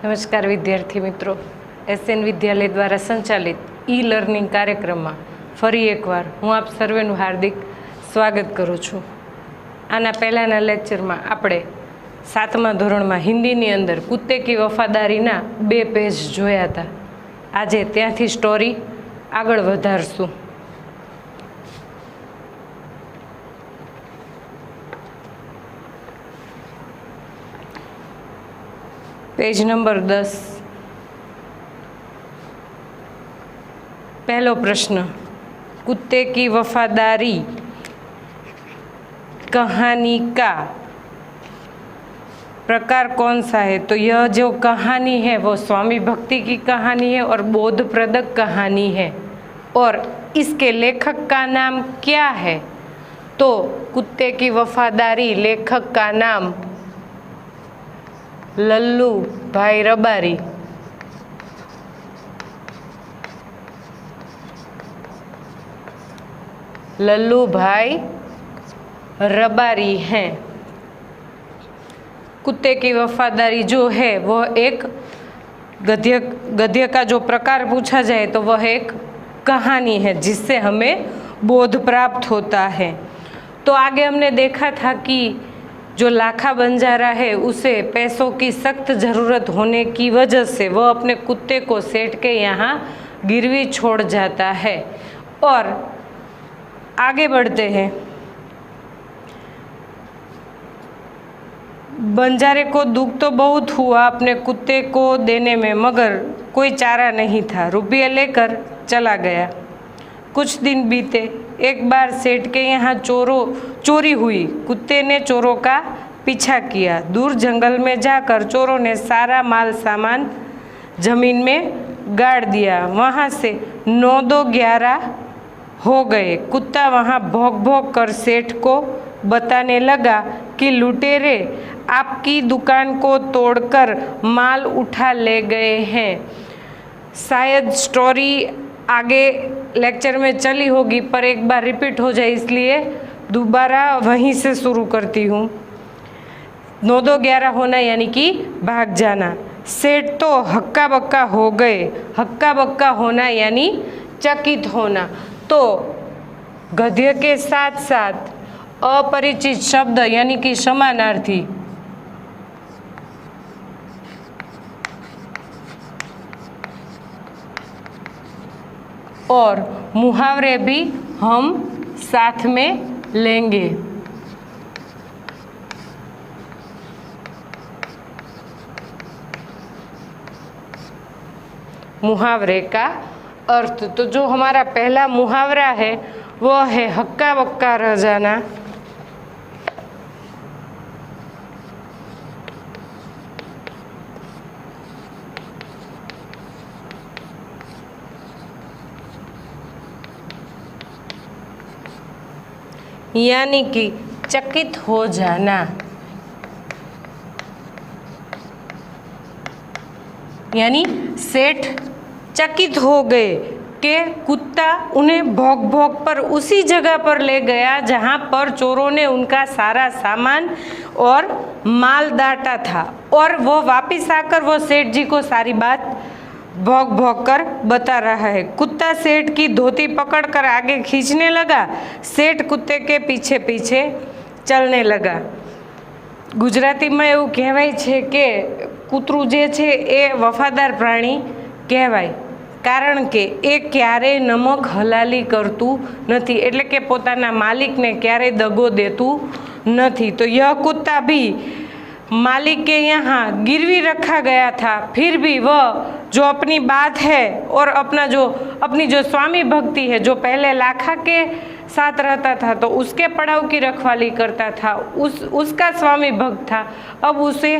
નમસ્કાર વિદ્યાર્થી મિત્રો, એસએન વિદ્યાલય દ્વારા સંચાલિત ઈ લર્નિંગ કાર્યક્રમમાં ફરી એકવાર હું આપ સર્વેનું હાર્દિક સ્વાગત કરું છું. આના પહેલાંના લેક્ચરમાં આપણે 7મા ધોરણમાં હિન્દીની અંદર કુત્તે કી વફાદારીના 2 પેજ જોયા હતા. આજે ત્યાંથી સ્ટોરી આગળ વધારશું. Page number 10. पहलो प्रश्न, कुत्ते की वफादारी कहानी का प्रकार कौन सा है? तो यह जो कहानी है वो स्वामी भक्ति की कहानी है और बोधप्रदक कहानी है. और इसके लेखक का नाम क्या है? तो कुत्ते की वफादारी लेखक का नाम लल्लू भाई रबारी. लल्लू भाई रबारी हैं. कुत्ते की वफादारी जो है वह एक गद्य का जो प्रकार पूछा जाए तो वह एक कहानी है जिससे हमें बोध प्राप्त होता है. तो आगे हमने देखा था कि जो लाखा बंजारा है उसे पैसों की सख्त ज़रूरत होने की वजह से वह अपने कुत्ते को सेठ के यहाँ गिरवी छोड़ जाता है. और आगे बढ़ते हैं. बंजारे को दुख तो बहुत हुआ अपने कुत्ते को देने में, मगर कोई चारा नहीं था. रुपये लेकर चला गया. कुछ दिन बीते. एक बार सेठ के यहाँ चोरी हुई. कुत्ते ने चोरों का पीछा किया. दूर जंगल में जाकर चोरों ने सारा माल सामान जमीन में गाड़ दिया. वहाँ से 9-2-11 हो गए. कुत्ता वहाँ भौंक भौंक कर सेठ को बताने लगा कि लुटेरे आपकी दुकान को तोड़कर माल उठा ले गए हैं. शायद स्टोरी आगे लेक्चर में चली होगी पर एक बार रिपीट हो जाए इसलिए दोबारा वहीं से शुरू करती हूँ. 9-2-11 होना यानी कि भाग जाना. सेठ तो हक्का बक्का हो गए. हक्का बक्का होना यानी चकित होना. तो गद्य के साथ साथ अपरिचित शब्द यानी कि समानार्थी और मुहावरे भी हम साथ में लेंगे. मुहावरे का अर्थ, तो जो हमारा पहला मुहावरा है वो है हक्का बक्का रह जाना. यानी कि चकित हो जाना. यानी सेठ चकित हो गए कि कुत्ता उन्हें भौंक भौंक पर उसी जगह पर ले गया जहां पर चोरों ने उनका सारा सामान और माल डांटा था. और वो वापस आकर वो सेठ जी को सारी बात भौंक भौंक कर बता रहा है. कुत्ता सेठ की धोती पकड़कर आगे खींचने लगा. सेठ कुत्ते के पीछे पीछे चलने लगा. ગુજરાતીમાં એવું કહેવાય છે કે કૂતરું જે છે એ વફાદાર પ્રાણી કહેવાય, કારણ કે એ ક્યારેય નમક હલાલી કરતું નથી, એટલે કે પોતાના માલિકને ક્યારેય દગો દેતું નથી. तो यह कुत्ता भी मालिक के यहाँ गिरवी रखा गया था, फिर भी वह जो अपनी बात है और अपनी जो स्वामी भक्ति है, जो पहले लाखा के साथ रहता था तो उसके पड़ाव की रखवाली करता था, उसका स्वामी भक्त था. अब उसे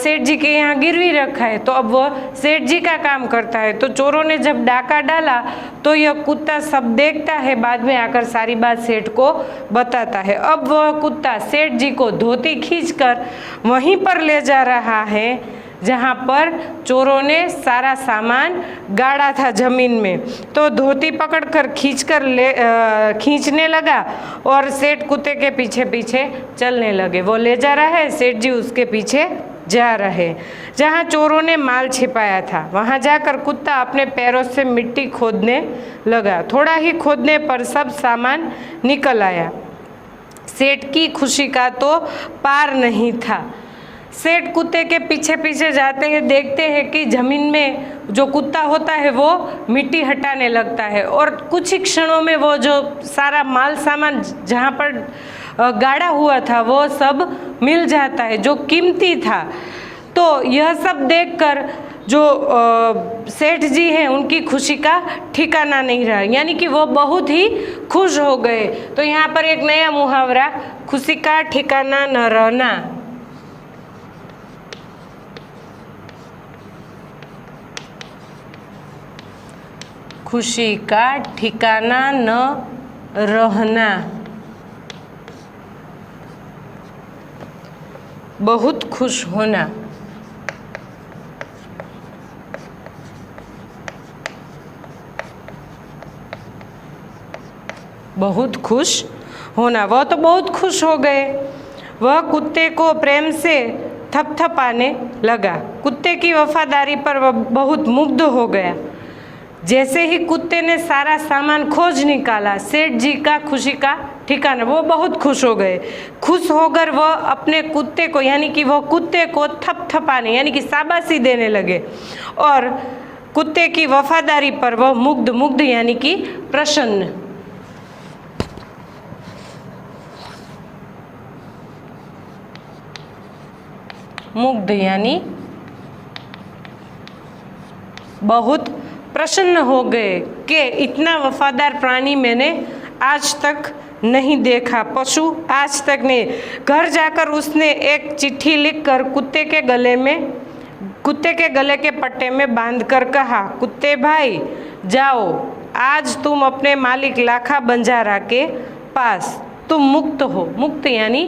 सेठ जी के यहाँ गिरवी रखा है तो अब वह सेठ जी का काम करता है. तो चोरों ने जब डाका डाला तो यह कुत्ता सब देखता है, बाद में आकर सारी बात सेठ को बताता है. अब वह कुत्ता सेठ जी को धोती खींचकर वहीं पर ले जा रहा है जहाँ पर चोरों ने सारा सामान गाड़ा था जमीन में. तो धोती पकड़कर खींचने लगा और सेठ कुत्ते के पीछे पीछे चलने लगे. वो ले जा रहा है, सेठ जी उसके पीछे जा रहे। जहाँ चोरों ने माल छिपाया था वहाँ जाकर कुत्ता अपने पैरों से मिट्टी खोदने लगा। थोड़ा ही खोदने पर सब सामान निकल आया। सेठ की खुशी का तो पार नहीं था। सेठ कुत्ते के पीछे पीछे जाते हैं, देखते हैं कि ज़मीन में जो कुत्ता होता है वो मिट्टी हटाने लगता है और कुछ ही क्षणों में वो जो सारा माल सामान जहाँ पर गाड़ा हुआ था वो सब मिल जाता है जो कीमती था। तो यह सब देखकर जो सेठ जी हैं उनकी खुशी का ठिकाना नहीं रहा, यानी कि वो बहुत ही खुश हो गए। तो यहाँ पर एक नया मुहावरा, खुशी का ठिकाना न रहना। खुशी का ठिकाना न रहना, बहुत खुश होना। बहुत खुश होना। वह तो बहुत खुश हो गए। वह कुत्ते को प्रेम से थपथपाने लगा। कुत्ते की वफादारी पर वह बहुत मुग्ध हो गया। जैसे ही कुत्ते ने सारा सामान खोज निकाला, सेठ जी का खुशी का ठिकाना, वो बहुत खुश हो गए। खुश होकर वह अपने कुत्ते को यानी कि वह कुत्ते को थपथपाने यानी कि शाबाशी देने लगे और कुत्ते की वफादारी पर वह मुग्ध यानी कि प्रसन्न। मुग्ध यानी बहुत प्रसन्न हो गए कि इतना वफादार प्राणी मैंने आज तक नहीं देखा, पशु आज तक नहीं। घर जाकर उसने एक चिट्ठी लिखकर कुत्ते के गले के पट्टे में बांधकर कहा, कुत्ते भाई जाओ, आज तुम अपने मालिक लाखा बंजारा के पास तुम मुक्त हो। मुक्त यानी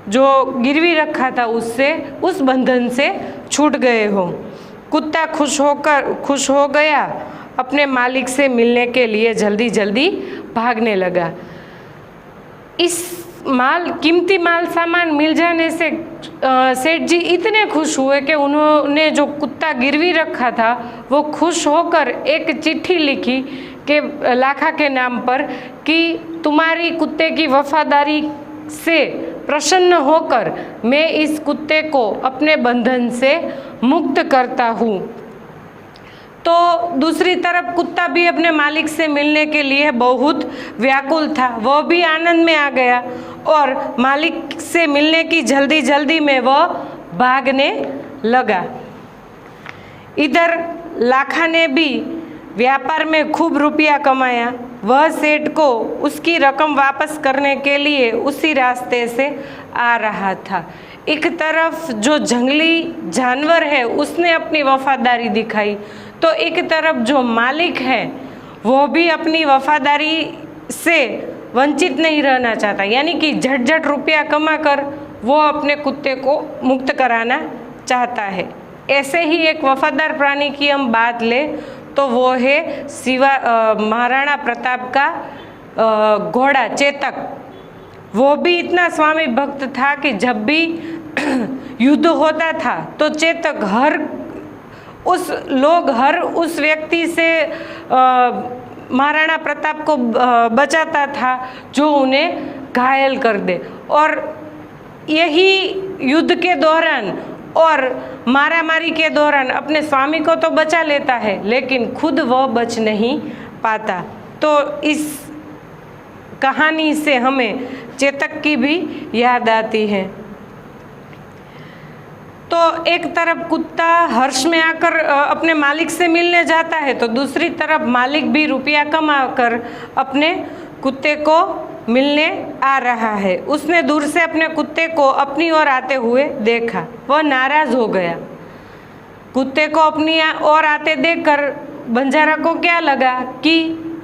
जो गिरवी रखा था उससे, उस बंधन से छूट गए हो। कुत्ता खुश हो गया, अपने मालिक से मिलने के लिए जल्दी जल्दी भागने लगा। इस कीमती माल सामान मिल जाने से सेठ जी इतने खुश हुए कि उन्होंने जो कुत्ता गिरवी रखा था वो खुश होकर एक चिट्ठी लिखी कि लाखा के नाम पर कि तुम्हारी कुत्ते की वफादारी से प्रसन्न होकर मैं इस कुत्ते को अपने बंधन से मुक्त करता हूँ। तो दूसरी तरफ कुत्ता भी अपने मालिक से मिलने के लिए बहुत व्याकुल था। वह भी आनंद में आ गया और मालिक से मिलने की जल्दी में वह भागने लगा। इधर लाखा ने भी व्यापार में खूब रुपया कमाया। वह सेठ को उसकी रकम वापस करने के लिए उसी रास्ते से आ रहा था। एक तरफ जो जंगली जानवर है उसने अपनी वफादारी दिखाई, तो एक तरफ जो मालिक है वो भी अपनी वफादारी से वंचित नहीं रहना चाहता, यानी कि झट रुपया कमा कर वो अपने कुत्ते को मुक्त कराना चाहता है। ऐसे ही एक वफादार प्राणी की हम बात लें तो वो है महाराणा प्रताप का घोड़ा चेतक। वो भी इतना स्वामी भक्त था कि जब भी युद्ध होता था तो चेतक हर उस व्यक्ति से महाराणा प्रताप को बचाता था जो उन्हें घायल कर दे। और यही युद्ध के दौरान और मारामारी के दौरान अपने स्वामी को तो बचा लेता है लेकिन खुद वह बच नहीं पाता। तो इस कहानी से हमें चेतक की भी याद आती है। तो एक तरफ कुत्ता हर्ष में आकर अपने मालिक से मिलने जाता है तो दूसरी तरफ मालिक भी रुपया कमा कर अपने कुत्ते को मिलने आ रहा है। उसने दूर से अपने कुत्ते को अपनी ओर आते हुए देखा। वह नाराज हो गया। कुत्ते को अपनी ओर आते देखकर बंजारा को क्या लगा कि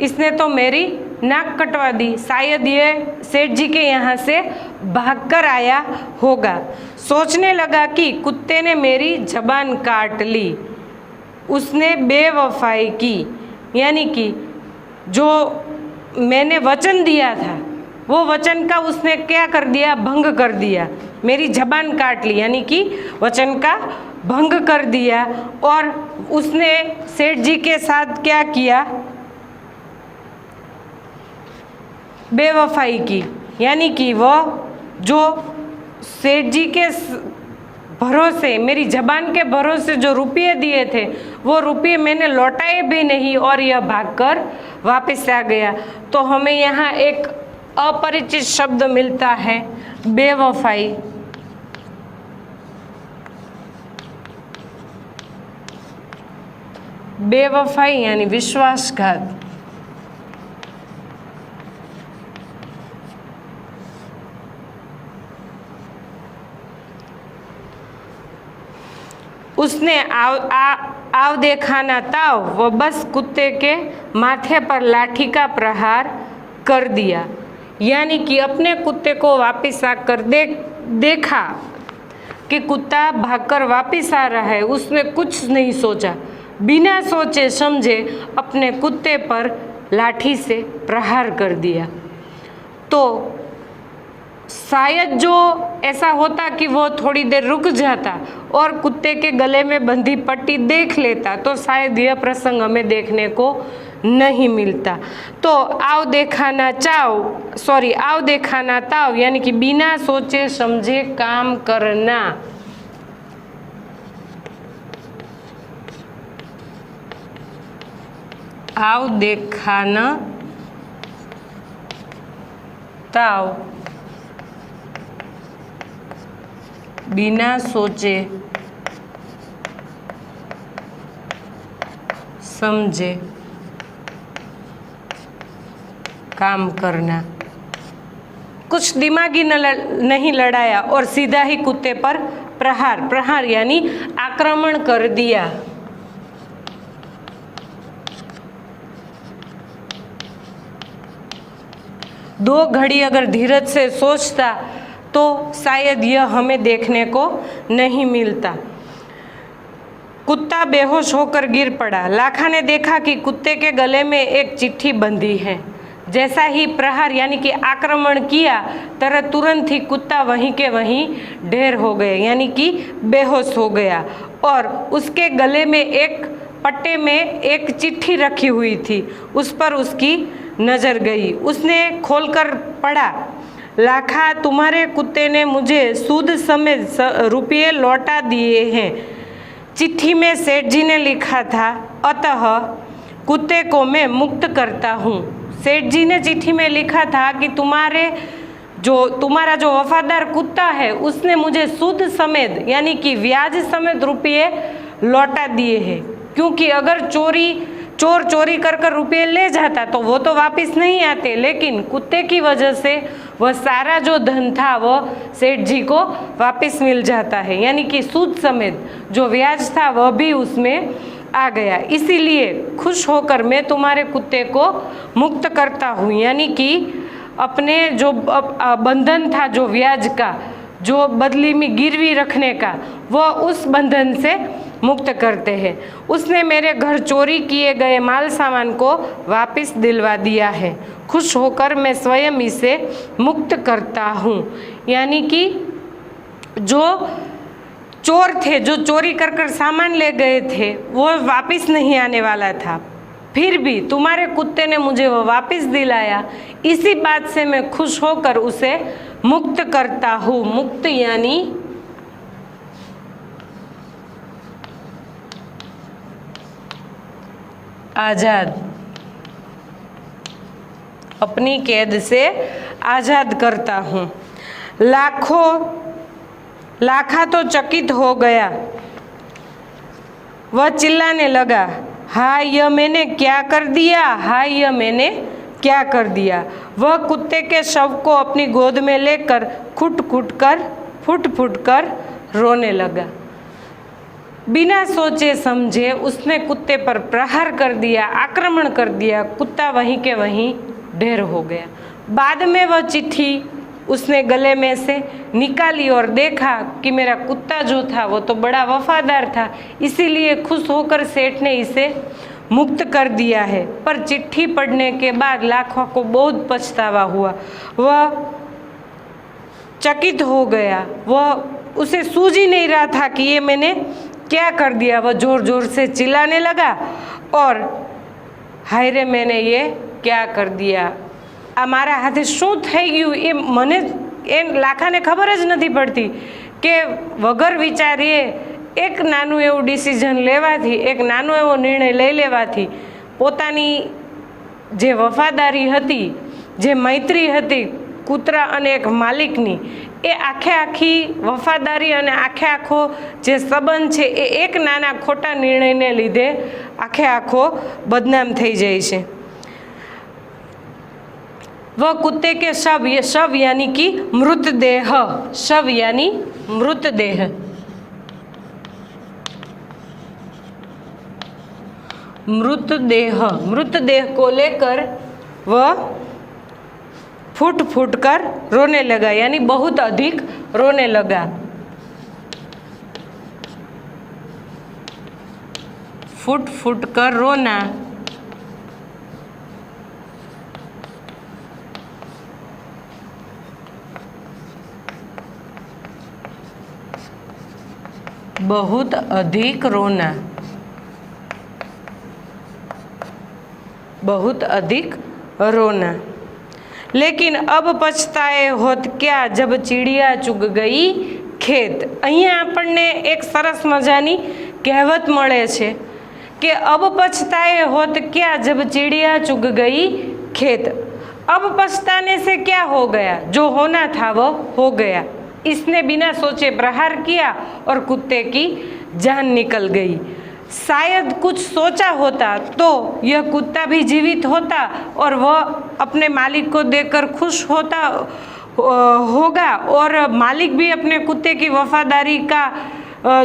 इसने तो मेरी नाक कटवा दी, शायद ये सेठ जी के यहाँ से भागकर आया होगा। सोचने लगा कि कुत्ते ने मेरी जबान काट ली, उसने बेवफाई की, यानी कि जो मैंने वचन दिया था वो वचन का उसने क्या कर दिया, भंग कर दिया। मेरी जबान काट ली, यानी कि वचन का भंग कर दिया। और उसने सेठ जी के साथ क्या किया? बेवफाई की, यानी कि वह जो सेठ जी के भरोसे, मेरी जबान के भरोसे जो रुपये दिए थे, वो रुपये मैंने लौटाए भी नहीं और यह भागकर वापस आ गया। तो हमें यहाँ एक अपरिचित शब्द मिलता है, बेवफाई। बेवफाई यानी विश्वासघात। उसने आव देखा ना ताव, वो बस कुत्ते के माथे पर लाठी का प्रहार कर दिया। यानी कि अपने कुत्ते को वापस आकर देखा कि कुत्ता भागकर वापस आ रहा है, उसने कुछ नहीं सोचा, बिना सोचे समझे अपने कुत्ते पर लाठी से प्रहार कर दिया। तो शायद जो ऐसा होता कि वो थोड़ी देर रुक जाता और कुत्ते के गले में बंधी पट्टी देख लेता, तो शायद यह प्रसंग हमें देखने को नहीं मिलता। तो आव देखा ना ताव, यानी कि बिना सोचे समझे काम करना। आव देखा ना ताव, बिना सोचे समझे काम करना। कुछ दिमागी नहीं लड़ाया और सीधा ही कुत्ते पर प्रहार यानी आक्रमण कर दिया। दो घड़ी अगर धीरज से सोचता तो शायद यह हमें देखने को नहीं मिलता। कुत्ता बेहोश होकर गिर पड़ा। लाखा ने देखा कि कुत्ते के गले में एक चिट्ठी बंधी है। जैसा ही प्रहार यानी कि आक्रमण किया, तुरंत ही कुत्ता वहीं के वहीं ढेर हो गया, यानी कि बेहोश हो गया। और उसके गले में एक पट्टे में एक चिट्ठी रखी हुई थी, उस पर उसकी नज़र गई। उसने खोलकर पढ़ा, लाखा, तुम्हारे कुत्ते ने मुझे सूद समेत रुपये लौटा दिए हैं। चिट्ठी में सेठ जी ने लिखा था, अतः कुत्ते को मैं मुक्त करता हूँ। सेठ जी ने चिट्ठी में लिखा था कि तुम्हारा जो वफादार कुत्ता है उसने मुझे सूद समेत यानी कि ब्याज समेत रुपये लौटा दिए हैं। क्योंकि अगर चोर चोरी कर रुपये ले जाता तो वो तो वापस नहीं आते, लेकिन कुत्ते की वजह से वह सारा जो धन था वह सेठ जी को वापस मिल जाता है, यानी कि सूद समेत जो ब्याज था वह भी उसमें आ गया। इसीलिए खुश होकर मैं तुम्हारे कुत्ते को मुक्त करता हूँ, यानी कि अपने जो बंधन था जो ब्याज का, जो बदली में गिरवी रखने का, वह उस बंधन से मुक्त करते हैं। उसने मेरे घर चोरी किए गए माल सामान को वापस दिलवा दिया है। खुश होकर मैं स्वयं इसे मुक्त करता हूँ। यानी कि जो चोर थे, जो चोरी कर सामान ले गए थे, वो वापस नहीं आने वाला था, फिर भी तुम्हारे कुत्ते ने मुझे वो वापस दिलाया। इसी बात से मैं खुश होकर उसे मुक्त करता हूँ। मुक्त यानी आज़ाद, अपनी कैद से आज़ाद करता हूँ। लाखा तो चकित हो गया। वह चिल्लाने लगा, हाय यह मैंने क्या कर दिया, हाय यह मैंने क्या कर दिया। वह कुत्ते के शव को अपनी गोद में लेकर फुट फुट कर रोने लगा। बिना सोचे समझे उसने कुत्ते पर प्रहार कर दिया, आक्रमण कर दिया। कुत्ता वहीं के वहीं ढेर हो गया। बाद में वह चिट्ठी उसने गले में से निकाली और देखा कि मेरा कुत्ता जो था वो तो बड़ा वफादार था, इसीलिए खुश होकर सेठ ने इसे मुक्त कर दिया है। पर चिट्ठी पढ़ने के बाद लाखा को बहुत पछतावा हुआ। वह चकित हो गया, वह उसे सूझ ही नहीं रहा था कि ये मैंने क्या कर दिया। वह ज़ोर ज़ोर से चिल्लाने लगा और हाय रे मैंने ये क्या कर दिया, આ મારા હાથે શું થઈ ગયું એ મને એ લાખાને ખબર જ નથી પડતી કે વગર વિચારીએ એક નાનું એવું ડિસિઝન લેવાથી, એક નાનો એવો નિર્ણય લઈ લેવાથી પોતાની જે વફાદારી હતી, જે મૈત્રી હતી કૂતરા અને એક માલિકની, એ આખે આખી વફાદારી અને આખે આખો જે સંબંધ છે એ એક નાના ખોટા નિર્ણયને લીધે આખે આખો બદનામ થઈ જાય છે। वह कुत्ते के शव यानी कि मृतदेह, शव यानी मृतदेह, मृतदेह को लेकर वह फूट फूट कर रोने लगा, यानी बहुत अधिक रोने लगा। फूट फूट कर रोना, बहुत अधिक रोना, बहुत अधिक रोना। लेकिन अब पछताए होत क्या जब चिड़िया चुग गई खेत। અહીંયા આપણને એક સરસ મજાની કહેવત મળે છે કે अब पछताए होत क्या जब चिड़िया चुग गई खेत। अब पछताने से क्या हो गया, जो होना था वो हो गया। इसने बिना सोचे प्रहार किया और कुत्ते की जान निकल गई। शायद कुछ सोचा होता तो यह कुत्ता भी जीवित होता और वह अपने मालिक को देखकर खुश होता होगा और मालिक भी अपने कुत्ते की वफादारी का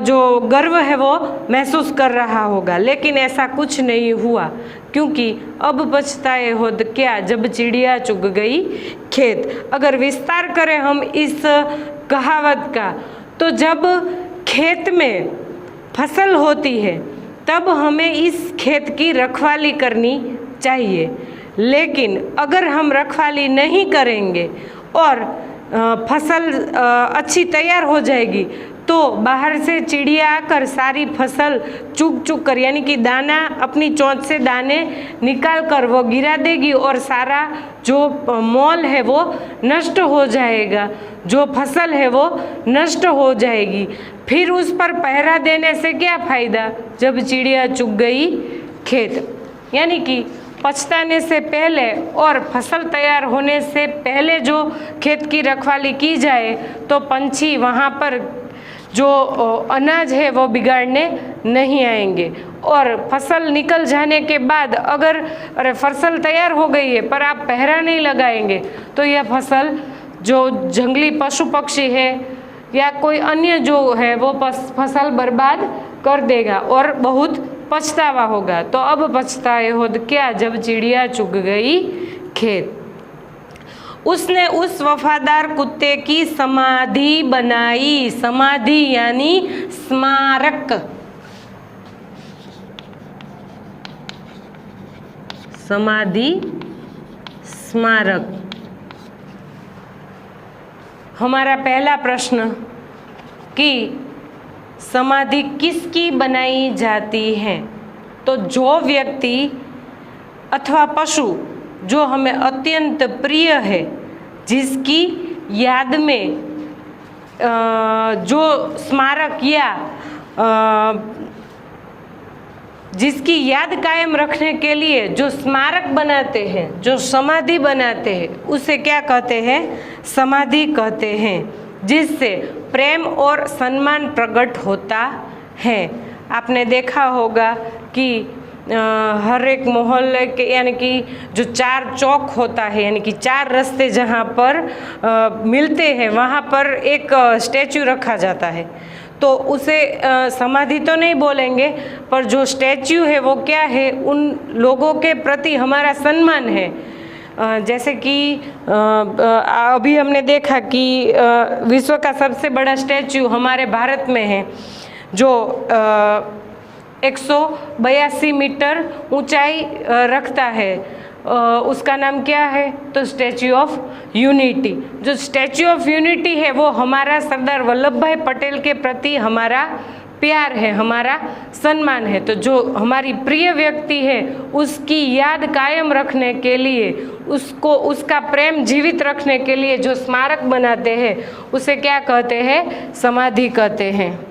जो गर्व है वो महसूस कर रहा होगा। लेकिन ऐसा कुछ नहीं हुआ, क्योंकि अब पछताए होत क्या जब चिड़िया चुग गई खेत। अगर विस्तार करें हम इस कहावत का, तो जब खेत में फसल होती है तब हमें इस खेत की रखवाली करनी चाहिए। लेकिन अगर हम रखवाली नहीं करेंगे और फसल अच्छी तैयार हो जाएगी तो बाहर से चिड़िया आकर सारी फसल चुग चुग कर, यानी कि दाना अपनी चोंच से दाने निकाल कर वो गिरा देगी और सारा जो मोल है वो नष्ट हो जाएगा, जो फसल है वो नष्ट हो जाएगी। फिर उस पर पहरा देने से क्या फ़ायदा जब चिड़िया चुग गई खेत। यानी कि पछताने से पहले और फसल तैयार होने से पहले जो खेत की रखवाली की जाए तो पंछी वहाँ पर जो अनाज है वो बिगाड़ने नहीं आएंगे। और फसल निकल जाने के बाद अगर फसल तैयार हो गई है पर आप पहरा नहीं लगाएंगे तो यह फसल जो जंगली पशु पक्षी है या कोई अन्य जो है वो फसल बर्बाद कर देगा और बहुत पछतावा होगा। तो अब पछताए होत क्या जब चिड़िया चुग गई खेत। उसने उस वफादार कुत्ते की समाधि बनाई। समाधि यानी स्मारक, समाधि स्मारक। हमारा पहला प्रश्न कि समाधि किसकी बनाई जाती है, तो जो व्यक्ति अथवा पशु जो हमें अत्यंत प्रिय है, जिसकी याद में जो स्मारक या जिसकी याद कायम रखने के लिए जो स्मारक बनाते हैं, जो समाधि बनाते हैं, उसे क्या कहते हैं, समाधि कहते हैं, जिससे प्रेम और सम्मान प्रकट होता है। आपने देखा होगा कि हर एक मोहल्ले के यानी कि जो 4 चौक होता है, यानी कि 4 रास्ते जहाँ पर मिलते हैं वहाँ पर एक स्टैचू रखा जाता है। तो उसे समाधि तो नहीं बोलेंगे, पर जो स्टैचू है वो क्या है, उन लोगों के प्रति हमारा सम्मान है। जैसे कि अभी हमने देखा कि विश्व का सबसे बड़ा स्टैचू हमारे भारत में है, जो 182 मीटर ऊंचाई रखता है उसका नाम क्या है? तो स्टैच्यू ऑफ यूनिटी। जो स्टैच्यू ऑफ यूनिटी है वो हमारा सरदार वल्लभ भाई पटेल के प्रति हमारा प्यार है, हमारा सम्मान है। तो जो हमारी प्रिय व्यक्ति है उसकी याद कायम रखने के लिए, उसको उसका प्रेम जीवित रखने के लिए जो स्मारक बनाते हैं उसे क्या कहते हैं? समाधि कहते हैं।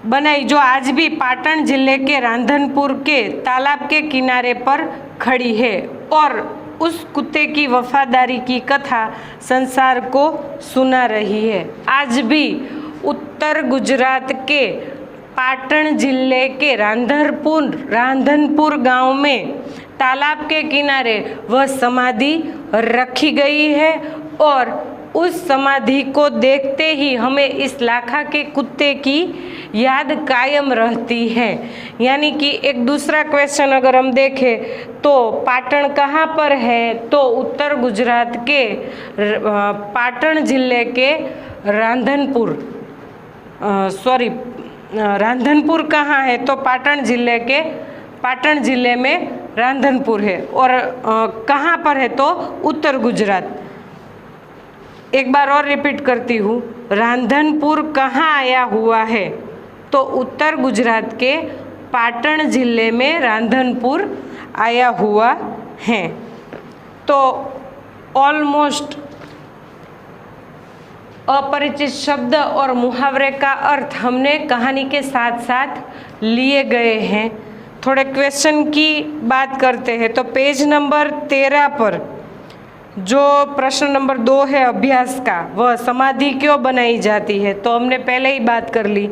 बनाई, जो आज भी पाटन जिले के रांधनपुर के तालाब के किनारे पर खड़ी है और उस कुत्ते की वफादारी की कथा संसार को सुना रही है। आज भी उत्तर गुजरात के पाटन जिले के रांधनपुर गांव में तालाब के किनारे वह समाधि रखी गई है और उस समाधि को देखते ही हमें इस लाखा के कुत्ते की याद कायम रहती है। यानी कि एक दूसरा क्वेश्चन अगर हम देखें तो पाटन कहाँ पर है? तो उत्तर गुजरात के पाटन जिले के रांधनपुर कहाँ है? तो पाटन जिले में रांधनपुर है। और कहाँ पर है? तो उत्तर गुजरात। एक बार और रिपीट करती हूँ, रांधनपुर कहाँ आया हुआ है? तो उत्तर गुजरात के पाटन जिले में रांधनपुर आया हुआ है। तो ऑलमोस्ट अपरिचित शब्द और मुहावरे का अर्थ हमने कहानी के साथ साथ लिए गए हैं। थोड़े क्वेश्चन की बात करते हैं। तो पेज नंबर 13 पर जो प्रश्न नंबर 2 है अभ्यास का, वह समाधि क्यों बनाई जाती है? तो हमने पहले ही बात कर ली।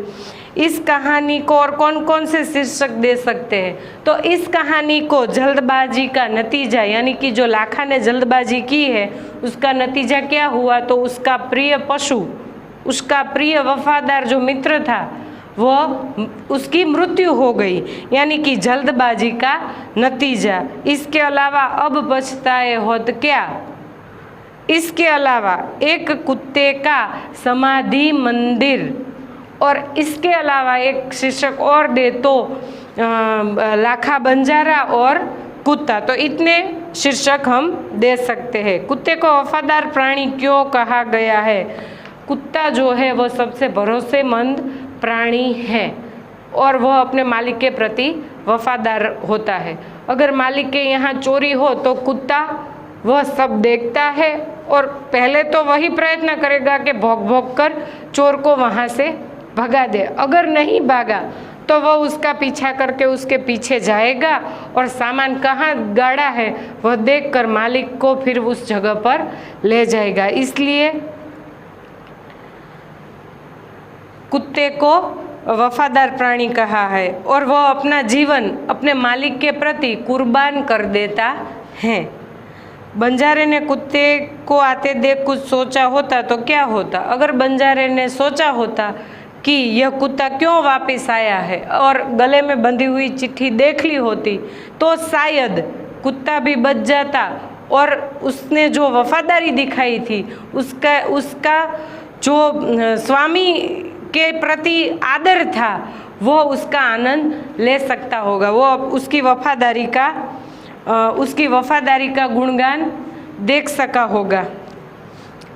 इस कहानी को और कौन कौन से शीर्षक दे सकते हैं? तो इस कहानी को जल्दबाजी का नतीजा, यानी कि जो लाखा ने जल्दबाजी की है उसका नतीजा क्या हुआ? तो उसका प्रिय पशु, उसका प्रिय वफादार जो मित्र था वह उसकी मृत्यु हो गई, यानी कि जल्दबाजी का नतीजा। इसके अलावा अब पछताए होत क्या? इसके अलावा एक कुत्ते का समाधि मंदिर, और इसके अलावा एक शीर्षक और दे तो लाखा बंजारा और कुत्ता। तो इतने शीर्षक हम दे सकते हैं। कुत्ते को वफादार प्राणी क्यों कहा गया है? कुत्ता जो है वह सबसे भरोसेमंद प्राणी है और वह अपने मालिक के प्रति वफादार होता है। अगर मालिक के यहाँ चोरी हो तो कुत्ता वह सब देखता है और पहले तो वही प्रयत्न करेगा कि भौंक भौंक कर चोर को वहाँ से भगा दे। अगर नहीं भागा तो वह उसका पीछा करके उसके पीछे जाएगा और सामान कहाँ गाड़ा है वह देखकर मालिक को फिर उस जगह पर ले जाएगा। इसलिए कुत्ते को वफादार प्राणी कहा है और वह अपना जीवन अपने मालिक के प्रति कुर्बान कर देता है। बंजारे ने कुत्ते को आते देख कुछ सोचा होता तो क्या होता? अगर बंजारे ने सोचा होता कि यह कुत्ता क्यों वापस आया है और गले में बंधी हुई चिट्ठी देख ली होती तो शायद कुत्ता भी बच जाता और उसने जो वफादारी दिखाई थी उसका जो स्वामी के प्रति आदर था वो उसका आनंद ले सकता होगा। वो उसकी वफादारी का गुणगान देख सका होगा।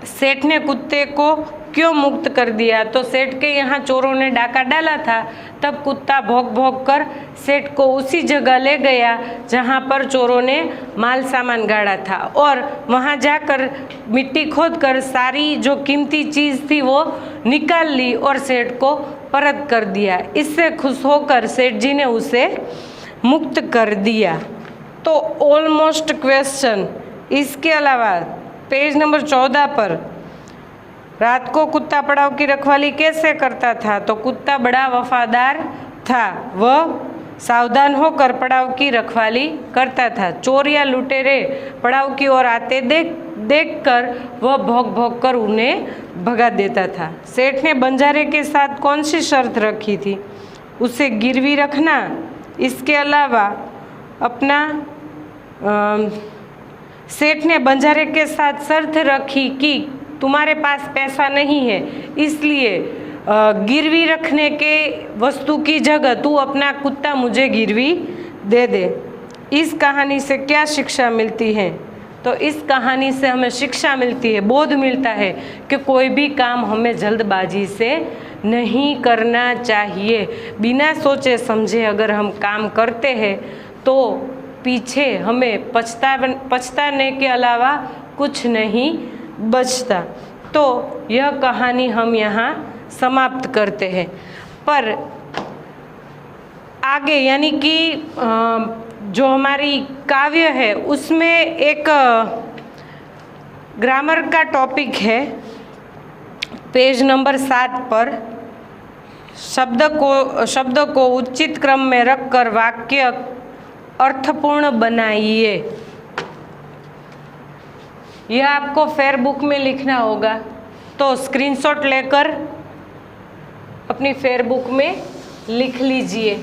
सेठ ने कुत्ते को क्यों मुक्त कर दिया? तो सेठ के यहाँ चोरों ने डाका डाला था, तब कुत्ता भौंक भौंक कर सेठ को उसी जगह ले गया जहाँ पर चोरों ने माल सामान गाड़ा था और वहाँ जाकर मिट्टी खोदकर सारी जो कीमती चीज़ थी वो निकाल ली और सेठ को परत कर दिया। इससे खुश होकर सेठ जी ने उसे मुक्त कर दिया। तो ऑलमोस्ट क्वेश्चन। इसके अलावा पेज नंबर 14 पर रात को कुत्ता पड़ाव की रखवाली कैसे करता था? तो कुत्ता बड़ा वफादार था, वह सावधान होकर पड़ाव की रखवाली करता था। चोर या लुटेरे पड़ाव की ओर आते देखकर वह भौंक भौंक कर उन्हें भगा देता था। सेठ ने बंजारे के साथ कौन सी शर्त रखी थी? उसे गिरवी रखना। इसके अलावा सेठ ने बंजारे के साथ शर्त रखी कि तुम्हारे पास पैसा नहीं है, इसलिए गिरवी रखने के वस्तु की जगह तू अपना कुत्ता मुझे गिरवी दे दे। इस कहानी से क्या शिक्षा मिलती है? तो इस कहानी से हमें शिक्षा मिलती है, बोध मिलता है कि कोई भी काम हमें जल्दबाजी से नहीं करना चाहिए। बिना सोचे समझे अगर हम काम करते हैं तो पीछे हमें पछताने के अलावा कुछ नहीं बचता। तो यह कहानी हम यहाँ समाप्त करते हैं। पर आगे यानी कि जो हमारी काव्य है उसमें एक ग्रामर का टॉपिक है, पेज नंबर 7 पर शब्द को उचित क्रम में रखकर वाक्य अर्थपूर्ण बनाइए। यह आपको फेयर बुक में लिखना होगा, तो स्क्रीनशॉट लेकर अपनी फेयर बुक में लिख लीजिए।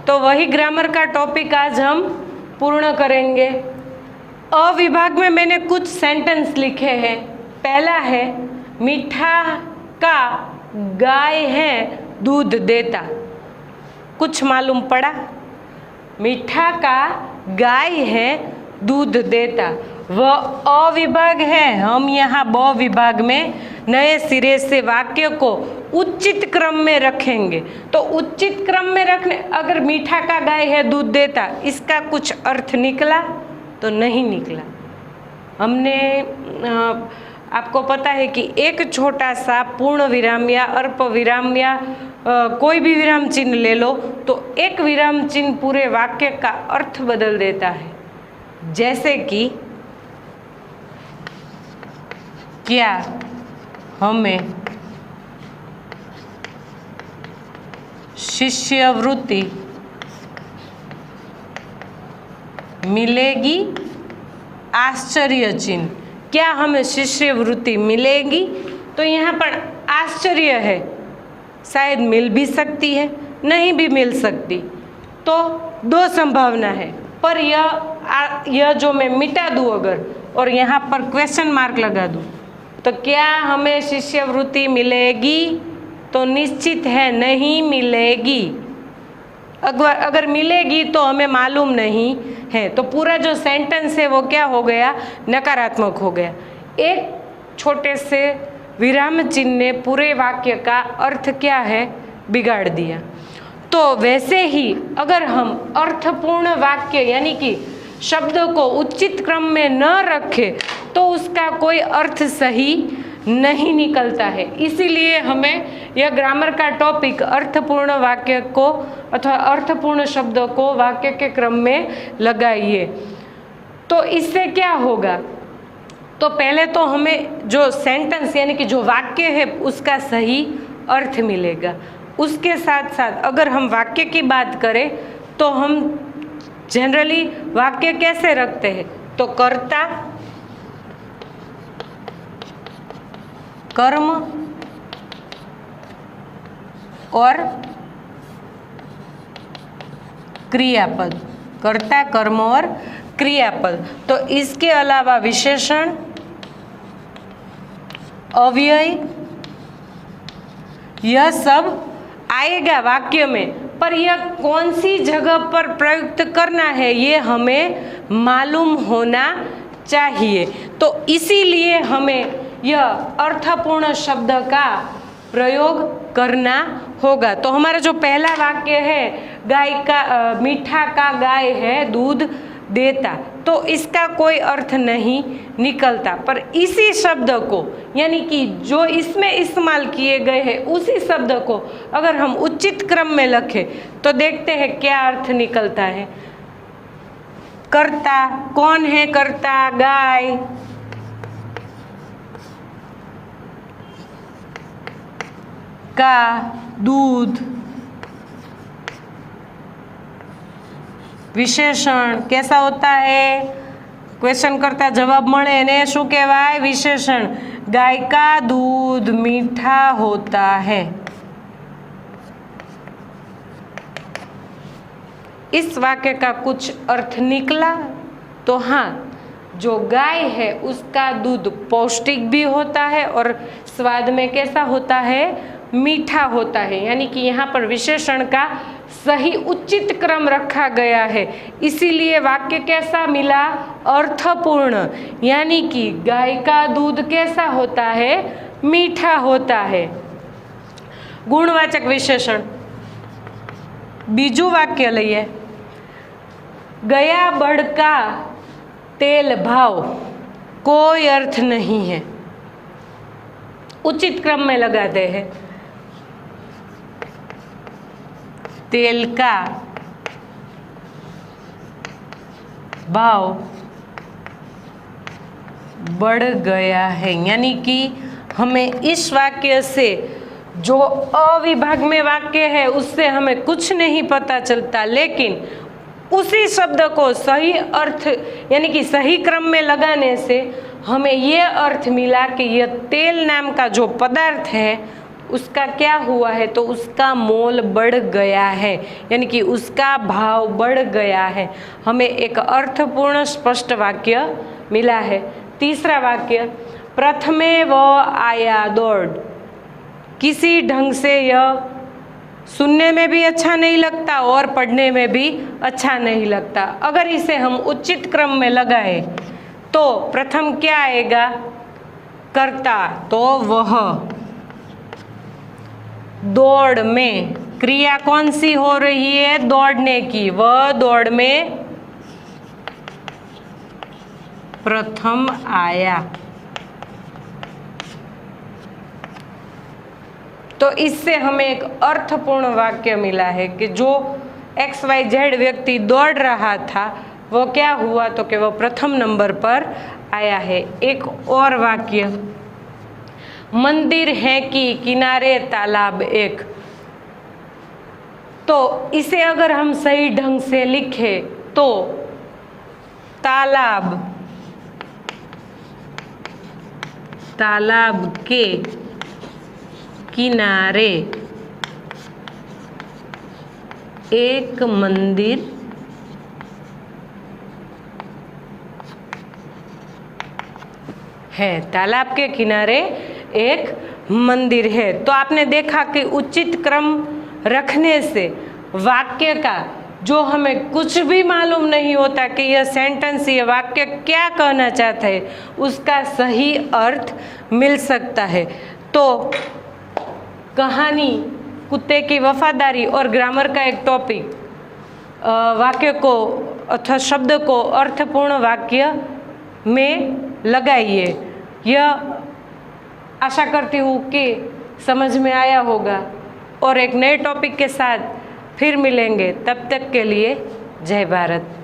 तो वही ग्रामर का टॉपिक आज हम पूर्ण करेंगे। अ विभाग में मैंने कुछ सेंटेंस लिखे हैं। पहला है, मीठा का गाय है दूध देता। कुछ मालूम पड़ा? मीठा का गाय है दूध देता, वह अ विभाग है। हम यहाँ ब विभाग में नए सिरे से वाक्य को उचित क्रम में रखेंगे। तो उचित क्रम में रखने, अगर मीठा का गाय है दूध देता, इसका कुछ अर्थ निकला? तो नहीं निकला। हमने आपको पता है कि एक छोटा सा पूर्ण विराम या अल्प विराम या कोई भी विराम चिन्ह ले लो तो एक विराम चिन्ह पूरे वाक्य का अर्थ बदल देता है। जैसे कि क्या हमें शिष्यवृत्ति मिलेगी? आश्चर्य चिन्ह, क्या हमें शिष्यवृत्ति मिलेगी? तो यहाँ पर आश्चर्य है, शायद मिल भी सकती है, नहीं भी मिल सकती। तो दो संभावना है। पर यह जो मैं मिटा दूँ अगर और यहाँ पर क्वेश्चन मार्क लगा दूँ, तो क्या हमें शिष्यवृत्ति मिलेगी? तो निश्चित है नहीं मिलेगी। अगर मिलेगी तो हमें मालूम नहीं है। तो पूरा जो सेंटेंस है वो क्या हो गया? नकारात्मक हो गया। एक छोटे से विराम चिन्ह ने पूरे वाक्य का अर्थ क्या है? बिगाड़ दिया। तो वैसे ही अगर हम अर्थपूर्ण वाक्य यानी कि शब्द को उचित क्रम में न रखें तो उसका कोई अर्थ सही नहीं निकलता है। इसीलिए हमें यह ग्रामर का टॉपिक अर्थपूर्ण वाक्य को अथवा अर्थपूर्ण शब्दों को वाक्य के क्रम में लगाइए। तो इससे क्या होगा? तो पहले तो हमें जो सेंटेंस यानी कि जो वाक्य है उसका सही अर्थ मिलेगा। उसके साथ साथ अगर हम वाक्य की बात करें तो हम जनरली वाक्य कैसे रखते हैं? तो कर्ता, कर्म और क्रियापद। कर्ता, कर्म और क्रियापद। तो इसके अलावा विशेषण, अव्यय, यह सब आएगा वाक्य में। पर यह कौन सी जगह पर प्रयुक्त करना है ये हमें मालूम होना चाहिए। तो इसीलिए हमें यह अर्थपूर्ण शब्द का प्रयोग करना होगा। तो हमारा जो पहला वाक्य है, मीठा का गाय है दूध देता, तो इसका कोई अर्थ नहीं निकलता। पर इसी शब्द को यानी कि जो इसमें इस्तेमाल किए गए हैं उसी शब्द को अगर हम उचित क्रम में लिखें तो देखते हैं क्या अर्थ निकलता है। कर्ता, कौन है कर्ता? गाय। का दूध। विशेषण कैसा होता है? क्वेश्चन करता जवाब મળે ને શું કહેવાય? विशेषण। गाय का दूध मीठा होता है। इस वाक्य का कुछ अर्थ निकला? तो हाँ, जो गाय है उसका दूध पौष्टिक भी होता है और स्वाद में कैसा होता है, मीठा होता है। यानी कि यहाँ पर विशेषण का सही उचित क्रम रखा गया है, इसीलिए वाक्य कैसा मिला, अर्थपूर्ण। यानी कि गाय का दूध कैसा होता है, मीठा होता है। गुणवाचक विशेषण, बीजू वाक्य लईए, गया बड़का तेल भाव कोई अर्थ नहीं है। उचित क्रम में लगाते हैं, तेल का भाव बढ़ गया है। यानी कि हमें इस वाक्य से, जो अविभाग में वाक्य है उससे हमें कुछ नहीं पता चलता, लेकिन उसी शब्द को सही अर्थ यानी कि सही क्रम में लगाने से हमें ये अर्थ मिला कि यह तेल नाम का जो पदार्थ है उसका क्या हुआ है, तो उसका मोल बढ़ गया है, यानी कि उसका भाव बढ़ गया है। हमें एक अर्थपूर्ण स्पष्ट वाक्य मिला है। तीसरा वाक्य, प्रथमे व आया दौड़। किसी ढंग से यह सुनने में भी अच्छा नहीं लगता और पढ़ने में भी अच्छा नहीं लगता। अगर इसे हम उचित क्रम में लगाए तो प्रथम क्या आएगा, कर्ता, तो वह, दौड़ में क्रिया कौन सी हो रही है, दौड़ने की, वह दौड़ में प्रथम आया। तो इससे हमें एक अर्थपूर्ण वाक्य मिला है कि जो XYZ व्यक्ति दौड़ रहा था वो क्या हुआ, तो कि वो प्रथम नंबर पर आया है। एक और वाक्य, मंदिर है कि किनारे तालाब एक। तो इसे अगर हम सही ढंग से लिखें तो तालाब, तालाब के किनारे एक मंदिर है, तालाब के किनारे एक मंदिर है। तो आपने देखा कि उचित क्रम रखने से वाक्य का, जो हमें कुछ भी मालूम नहीं होता कि यह सेंटेंस, यह वाक्य क्या कहना चाहता है, उसका सही अर्थ मिल सकता है। तो कहानी कुत्ते की वफादारी और ग्रामर का एक टॉपिक, वाक्य को अथवा शब्द को अर्थपूर्ण वाक्य में लगाइए। यह आशा करती हूँ कि समझ में आया होगा और एक नए टॉपिक के साथ फिर मिलेंगे। तब तक के लिए जय भारत।